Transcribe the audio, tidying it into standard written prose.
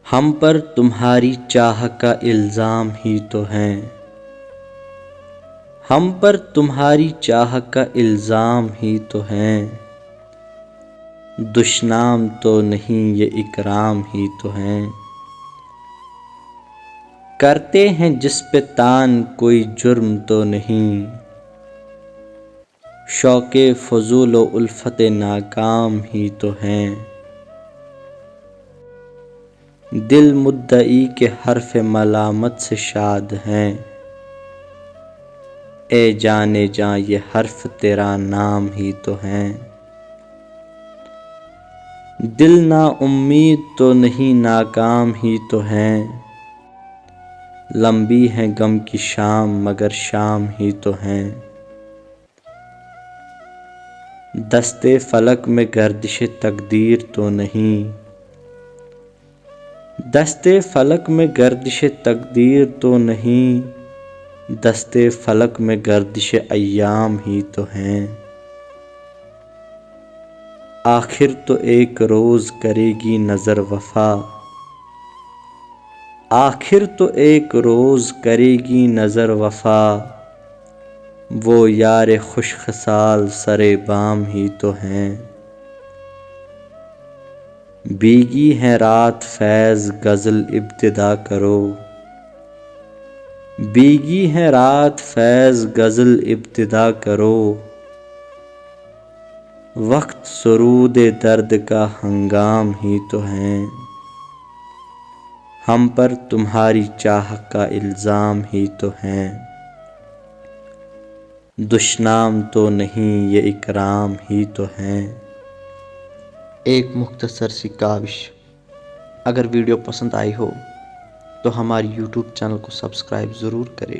ہم پر تمہاری چاہ کا الزام ہی تو ہے، ہم پر تمہاری چاہ کا الزام ہی تو ہے، دشنام تو نہیں یہ اکرام ہی تو ہے۔ کرتے ہیں جس پہ طعن کوئی جرم تو نہیں، شوق فضول و الفت ناکام ہی تو ہیں۔ دل مدعی کے حرف ملامت سے شاد ہیں، اے جانے جاں یہ حرف تیرا نام ہی تو ہیں۔ دل نا امید تو نہیں ناکام ہی تو ہیں، لمبی ہے غم کی شام مگر شام ہی تو ہیں۔ دست فلک میں گردش تقدیر تو نہیں، دست فلک میں گردش تقدیر تو نہیں، دست فلک میں گردش ایام ہی تو ہیں۔ آخر تو ایک روز کرے گی نظر وفا، آخر تو ایک روز کرے گی نظر وفا، وہ یار خوش خصال سر بام ہی تو ہیں۔ بھیگی ہے رات فیض غزل ابتدا کرو، بھیگی ہے رات فیض غزل ابتدا کرو، وقت سرود درد کا ہنگام ہی تو ہیں۔ ہم پر تمہاری چاہ کا الزام ہی تو ہے، دشنام تو نہیں یہ اکرام ہی تو ہیں۔ ایک مختصر سی کاوش، اگر ویڈیو پسند آئی ہو تو ہماری یوٹیوب چینل کو سبسکرائب ضرور کرے۔